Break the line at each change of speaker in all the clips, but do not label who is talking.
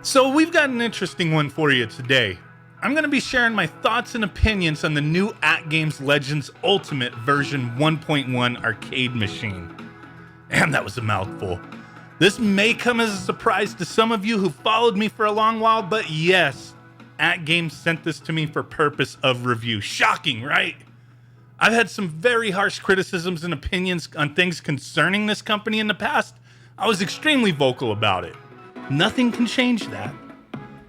So we've got an interesting one for you today. I'm going to be sharing my thoughts and opinions on the new AtGames Legends Ultimate version 1.1 arcade machine. And that was a mouthful. This may come as a surprise to some of you who followed me for a long while, but yes, AtGames sent this to me for purpose of review. Shocking, right? I've had some very harsh criticisms and opinions on things concerning this company in the past. I was extremely vocal about it. Nothing can change that.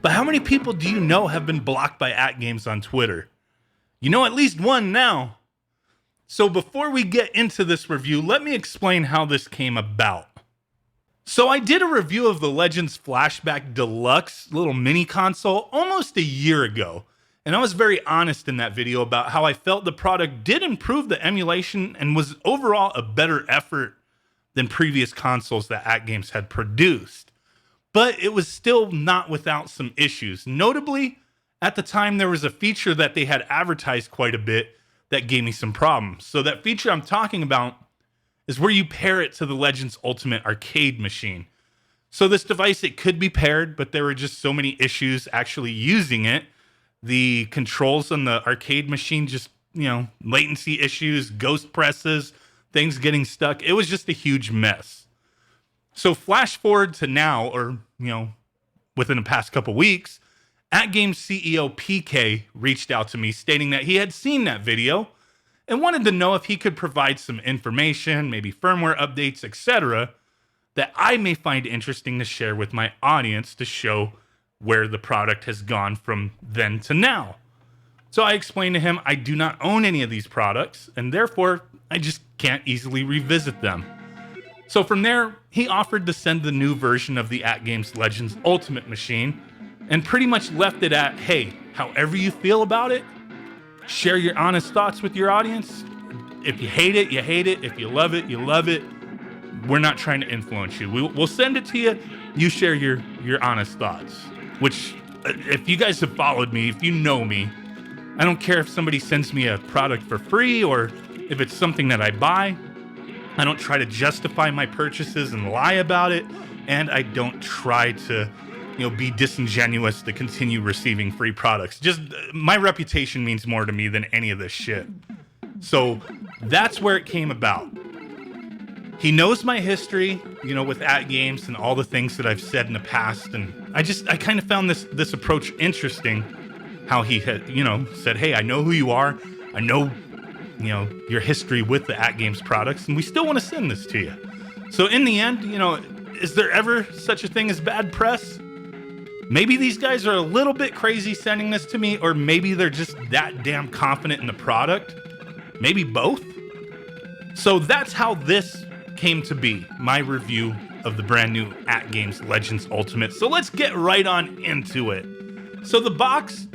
But how many people do you know have been blocked by AtGames on Twitter? You know at least one now. So before we get into this review, let me explain how this came about. So I did a review of the Legends Flashback Deluxe little mini console almost a year ago. And I was very honest in that video about how I felt the product did improve the emulation and was overall a better effort than previous consoles that AtGames had produced. But it was still not without some issues. Notably, at the time, there was a feature that they had advertised quite a bit that gave me some problems. So that feature I'm talking about is where you pair it to the Legends Ultimate arcade machine. So this device, it could be paired, but there were just so many issues actually using it. The controls on the arcade machine just, latency issues, ghost presses, things getting stuck. It was just a huge mess. So flash forward to now, or, within the past couple weeks, AtGames CEO PK reached out to me stating that he had seen that video and wanted to know if he could provide some information, maybe firmware updates, etc., that I may find interesting to share with my audience to show where the product has gone from then to now. So I explained to him I do not own any of these products, and therefore I just can't easily revisit them. So from there, he offered to send the new version of the AtGames Legends Ultimate machine and pretty much left it at, hey, however you feel about it, share your honest thoughts with your audience. If you hate it, you hate it. If you love it, you love it. We're not trying to influence you. We'll send it to you. You share your honest thoughts, which if you guys have followed me, if you know me, I don't care if somebody sends me a product for free or if it's something that I buy. I don't try to justify my purchases and lie about it, and I don't try to, be disingenuous to continue receiving free products. Just my reputation means more to me than any of this shit. So that's where it came about. He knows my history, with AtGames and all the things that I've said in the past, and I kind of found this approach interesting. How he had, said, hey, I know who you are. I know your history with the AtGames products, and we still want to send this to you. So in the end, is there ever such a thing as bad press? Maybe these guys are a little bit crazy sending this to me, or maybe they're just that damn confident in the product. Maybe both. So that's how this came to be, my review of the brand new AtGames Legends Ultimate. So let's get right on into it. So the box,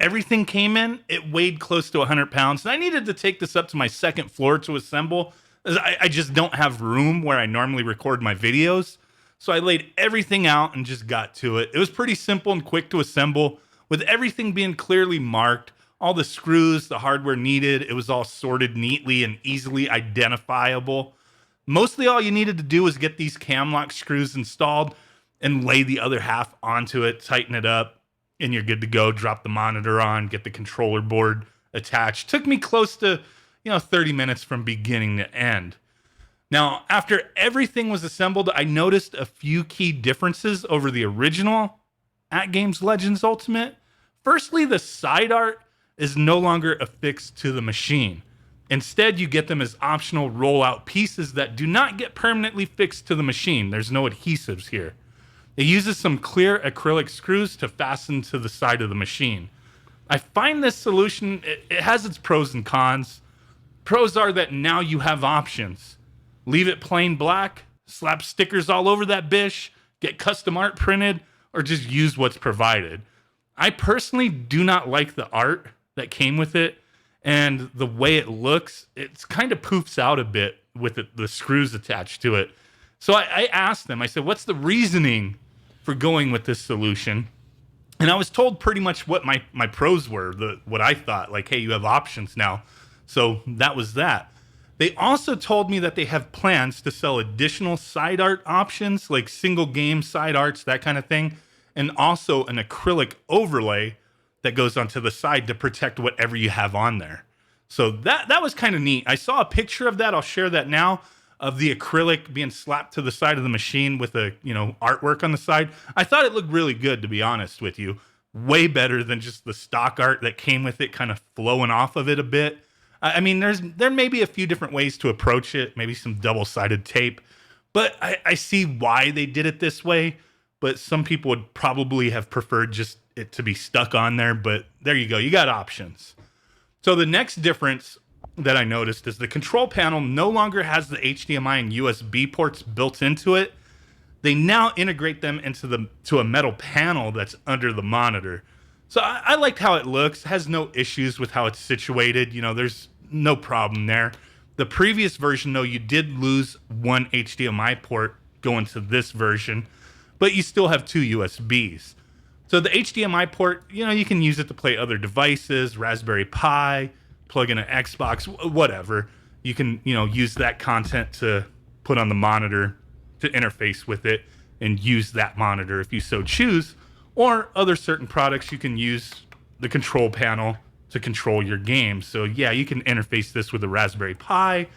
everything came in, it weighed close to 100 pounds, and I needed to take this up to my second floor to assemble. I just don't have room where I normally record my videos, so I laid everything out and just got to it. It was pretty simple and quick to assemble, with everything being clearly marked, all the screws, the hardware needed, it was all sorted neatly and easily identifiable. Mostly all you needed to do was get these cam lock screws installed and lay the other half onto it, tighten it up, and you're good to go. Drop the monitor on, get the controller board attached. Took me close to, 30 minutes from beginning to end. Now, after everything was assembled, I noticed a few key differences over the original AtGames Legends Ultimate. Firstly, the side art is no longer affixed to the machine. Instead, you get them as optional rollout pieces that do not get permanently fixed to the machine. There's no adhesives here. It uses some clear acrylic screws to fasten to the side of the machine. I find this solution, it has its pros and cons. Pros are that now you have options. Leave it plain black, slap stickers all over that bish, get custom art printed, or just use what's provided. I personally do not like the art that came with it, and the way it looks, it's kind of poofs out a bit with the screws attached to it. So I asked them, I said, what's the reasoning for going with this solution? And I was told pretty much what my pros were, what I thought, like, hey, you have options now. So that was that. They also told me that they have plans to sell additional side art options, like single game side arts, that kind of thing. and also an acrylic overlay that goes onto the side to protect whatever you have on there. So that was kind of neat. I saw a picture of that. I'll share that now, of the acrylic being slapped to the side of the machine with a, artwork on the side. I thought it looked really good, to be honest with you. Way better than just the stock art that came with it, kind of flowing off of it a bit. I mean, there may be a few different ways to approach it, maybe some double-sided tape, but I see why they did it this way. But some people would probably have preferred just it to be stuck on there. But there you go. You got options. So the next difference that I noticed is the control panel no longer has the HDMI and USB ports built into it. They now integrate them to a metal panel that's under the monitor. So I liked how it looks. Has no issues with how it's situated. There's no problem there. The previous version, though, you did lose one HDMI port going to this version, but you still have two USBs. So the HDMI port, you can use it to play other devices, Raspberry Pi, plug in an Xbox, whatever. You can, use that content to put on the monitor to interface with it and use that monitor if you so choose. Or other certain products, you can use the control panel to control your game. So yeah, you can interface this with a Raspberry Pi,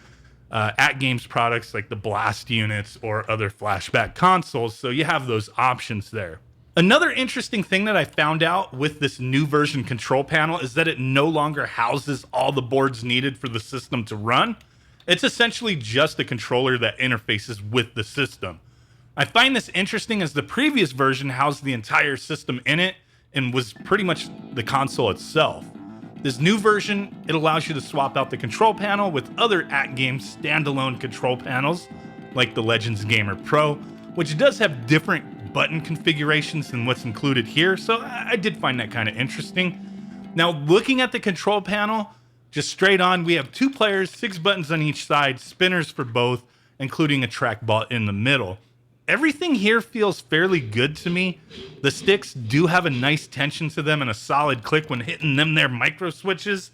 AtGames products like the Blast units or other flashback consoles. So you have those options there. Another interesting thing that I found out with this new version control panel is that it no longer houses all the boards needed for the system to run. It's essentially just a controller that interfaces with the system. I find this interesting as the previous version housed the entire system in it and was pretty much the console itself. This new version, it allows you to swap out the control panel with other AtGames standalone control panels, like the Legends Gamer Pro, which does have different button configurations than what's included here, so I did find that kind of interesting. Now, looking at the control panel, just straight on, we have 2 players, 6 buttons on each side, spinners for both, including a trackball in the middle. Everything here feels fairly good to me. The sticks do have a nice tension to them and a solid click when hitting them there micro switches.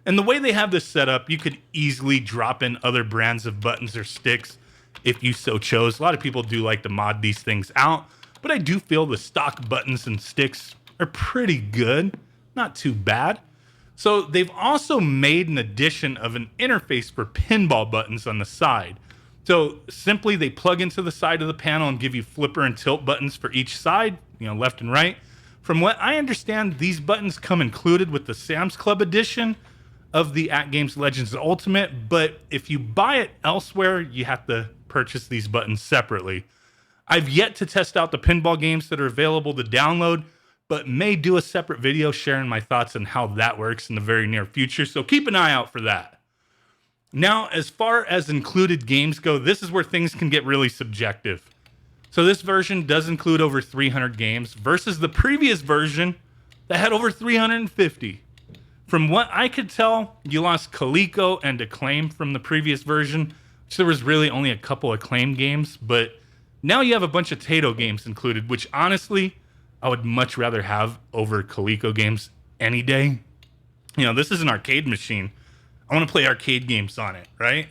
And the way they have this set up, you could easily drop in other brands of buttons or sticks if you so chose. A lot of people do like to mod these things out, but I do feel the stock buttons and sticks are pretty good. Not too bad. So they've also made an addition of an interface for pinball buttons on the side. So simply they plug into the side of the panel and give you flipper and tilt buttons for each side, left and right. From what I understand, these buttons come included with the Sam's Club edition of the AtGames Legends Ultimate, but if you buy it elsewhere, you have to purchase these buttons separately. I've yet to test out the pinball games that are available to download, but may do a separate video sharing my thoughts on how that works in the very near future, so keep an eye out for that. Now, as far as included games go, this is where things can get really subjective. So this version does include over 300 games versus the previous version that had over 350. From what I could tell, you lost Coleco and Acclaim from the previous version, which there was really only a couple Acclaim games, but now you have a bunch of Taito games included, which honestly, I would much rather have over Coleco games any day. This is an arcade machine. I want to play arcade games on it, right?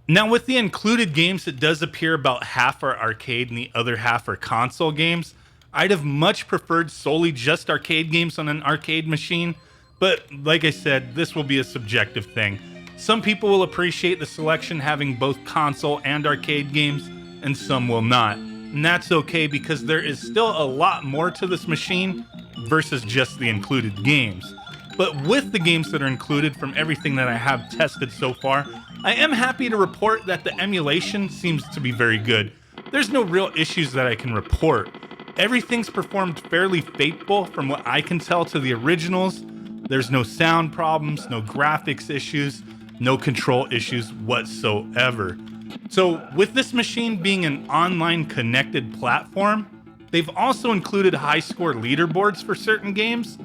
Now, with the included games, it does appear about half are arcade and the other half are console games. I'd have much preferred solely just arcade games on an arcade machine, but like I said, this will be a subjective thing. Some people will appreciate the selection having both console and arcade games, and some will not. And that's okay because there is still a lot more to this machine versus just the included games. But with the games that are included from everything that I have tested so far, I am happy to report that the emulation seems to be very good. There's no real issues that I can report. Everything's performed fairly faithful from what I can tell to the originals. There's no sound problems, no graphics issues, no control issues whatsoever. So with this machine being an online connected platform, they've also included high score leaderboards for certain games.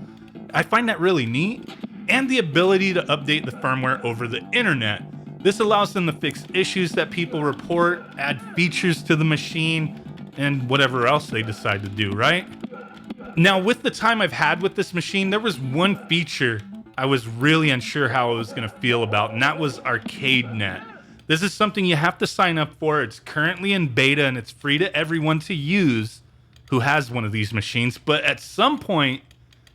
I find that really neat, and the ability to update the firmware over the internet. This allows them to fix issues that people report, add features to the machine, and whatever else they decide to do, right? Now, with the time I've had with this machine, there was one feature I was really unsure how I was going to feel about, and that was ArcadeNet. This is something you have to sign up for. It's currently in beta, and it's free to everyone to use. who has one of these machines, but at some point,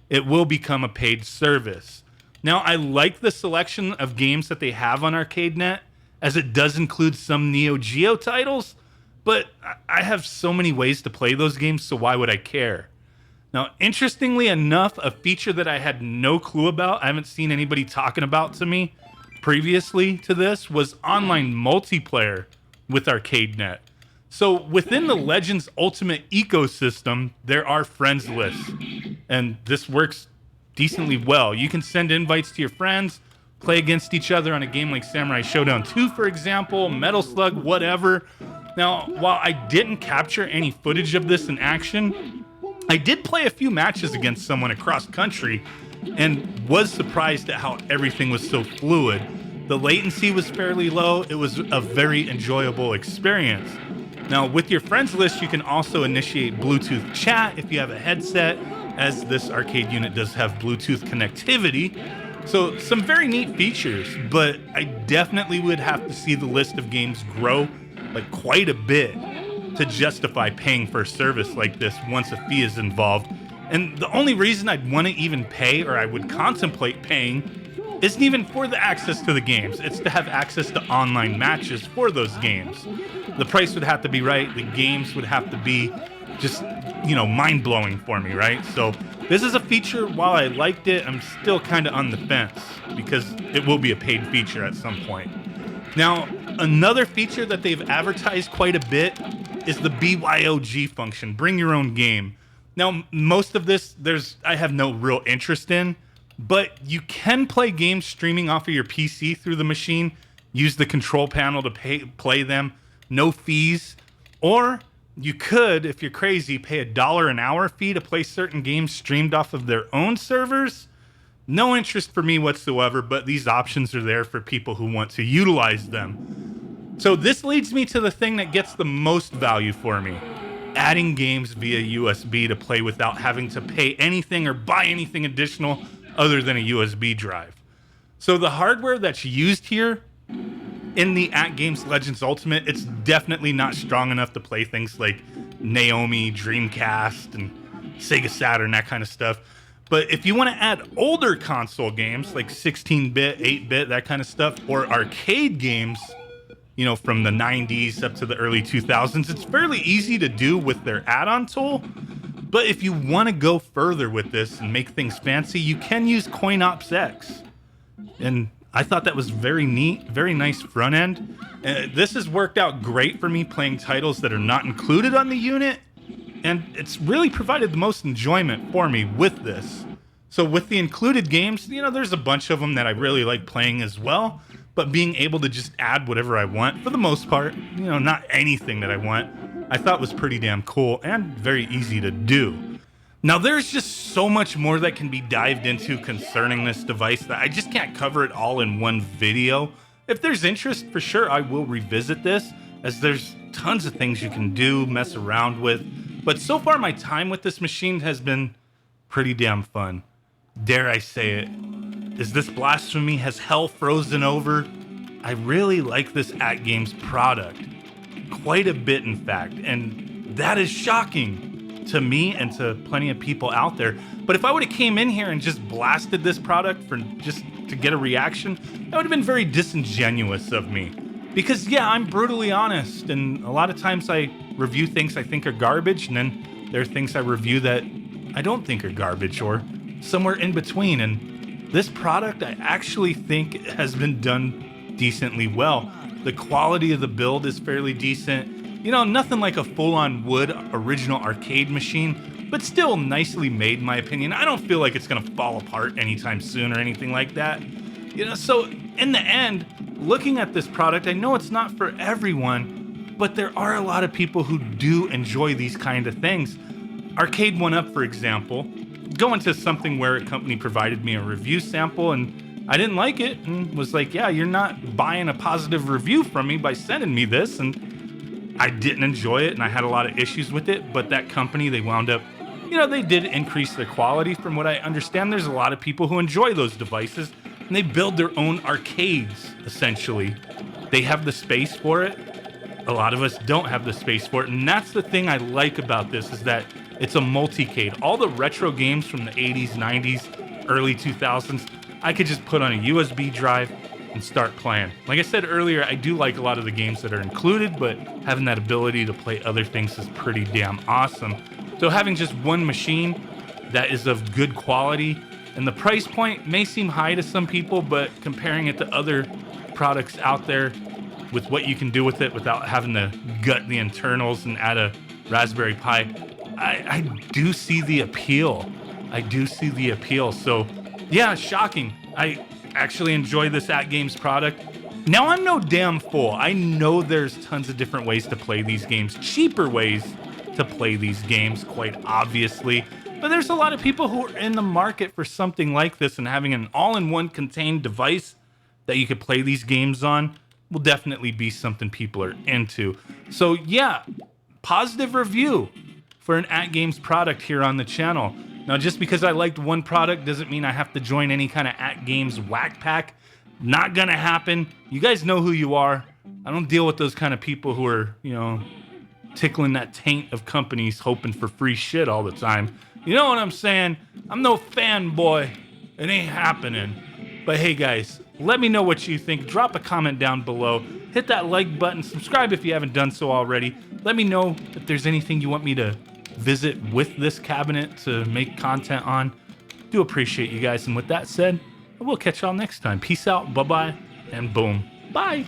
it will become a paid service. Now, I like the selection of games that they have on ArcadeNet, as it does include some Neo Geo titles, but I have so many ways to play those games, so why would I care? Now, interestingly enough, a feature that I had no clue about, I haven't seen anybody talking about to me previously to this, was online multiplayer with ArcadeNet. So within the Legends Ultimate ecosystem, there are friends lists, and this works decently well. You can send invites to your friends, play against each other on a game like Samurai Showdown 2, for example, Metal Slug, whatever. Now, while I didn't capture any footage of this in action, I did play a few matches against someone across country and was surprised at how everything was so fluid. The latency was fairly low. It was a very enjoyable experience. Now, with your friends list, you can also initiate Bluetooth chat if you have a headset, as this arcade unit does have Bluetooth connectivity. So some very neat features, but I definitely would have to see the list of games grow like quite a bit to justify paying for a service like this once a fee is involved. And the only reason I'd want to even pay, or I would contemplate paying, isn't even for the access to the games. It's to have access to online matches for those games. The price would have to be right. The games would have to be just, mind-blowing for me, right? So this is a feature, while I liked it, I'm still kind of on the fence because it will be a paid feature at some point. Now, another feature that they've advertised quite a bit is the BYOG function, bring your own game. Now, most of this, I have no real interest in, but you can play games streaming off of your PC through the machine, use the control panel to play them, no fees, or you could, if you're crazy, pay $1 an hour fee to play certain games streamed off of their own servers. No interest for me whatsoever, but these options are there for people who want to utilize them. So this leads me to the thing that gets the most value for me: adding games via USB to play without having to pay anything or buy anything additional other than a USB drive. So the hardware that's used here in the AtGames Legends Ultimate, it's definitely not strong enough to play things like Naomi, Dreamcast, and Sega Saturn, that kind of stuff. But if you want to add older console games like 16-bit, 8-bit, that kind of stuff, or arcade games, from the 90s up to the early 2000s, it's fairly easy to do with their add-on tool. But if you want to go further with this and make things fancy, you can use CoinOps X. And I thought that was very neat, very nice front end. This has worked out great for me playing titles that are not included on the unit, and it's really provided the most enjoyment for me with this. So with the included games, there's a bunch of them that I really like playing as well, but being able to just add whatever I want, for the most part, not anything that I want, I thought was pretty damn cool and very easy to do. Now, there's just so much more that can be dived into concerning this device that I just can't cover it all in one video. If there's interest, for sure, I will revisit this, as there's tons of things you can do, mess around with. But so far, my time with this machine has been pretty damn fun. Dare I say it? Is this blasphemy? Has hell frozen over? I really like this AtGames product. Quite a bit, in fact. And that is shocking to me and to plenty of people out there. But if I would have came in here and just blasted this product for just to get a reaction, that would have been very disingenuous of me. Because yeah, I'm brutally honest, and a lot of times I review things I think are garbage, and then there are things I review that I don't think are garbage, or somewhere in between. And this product I actually think has been done decently well. The quality of the build is fairly decent. Nothing like a full-on wood original arcade machine, but still nicely made in my opinion. I don't feel like it's gonna fall apart anytime soon or anything like that. So in the end, looking at this product, I know it's not for everyone, but there are a lot of people who do enjoy these kind of things. Arcade 1UP, for example, going to something where a company provided me a review sample and I didn't like it and was like, yeah, you're not buying a positive review from me by sending me this. And I didn't enjoy it and I had a lot of issues with it, but that company, they wound up, they did increase the quality. From what I understand, there's a lot of people who enjoy those devices and they build their own arcades, essentially. They have the space for it. a lot of us don't have the space for it. And that's the thing I like about this, is that it's a multi-cade. All the retro games from the 80s, 90s, early 2000s, I could just put on a USB drive and start playing. Like I said earlier, I do like a lot of the games that are included, but having that ability to play other things is pretty damn awesome. So having just one machine that is of good quality, and the price point may seem high to some people, but comparing it to other products out there with what you can do with it without having to gut the internals and add a Raspberry Pi, I do see the appeal. I do see the appeal. So yeah, shocking. I actually enjoy this AtGames product. Now, I'm no damn fool. I know there's tons of different ways to play these games, cheaper ways to play these games, quite obviously. But there's a lot of people who are in the market for something like this, and having an all-in-one contained device that you could play these games on will definitely be something people are into. So yeah, positive review for an AtGames product here on the channel. Now, just because I liked one product doesn't mean I have to join any kind of AtGames whack pack. Not gonna happen. You guys know who you are. I don't deal with those kind of people who are, you know, tickling that taint of companies hoping for free shit all the time. You know what I'm saying? I'm no fanboy. It ain't happening. But hey guys, let me know what you think. Drop a comment down below. Hit that like button. Subscribe if you haven't done so already. Let me know if there's anything you want me to visit with this cabinet to make content on. Do appreciate you guys. And with that said, we'll catch y'all next time. Peace out. Bye-bye. And boom. Bye.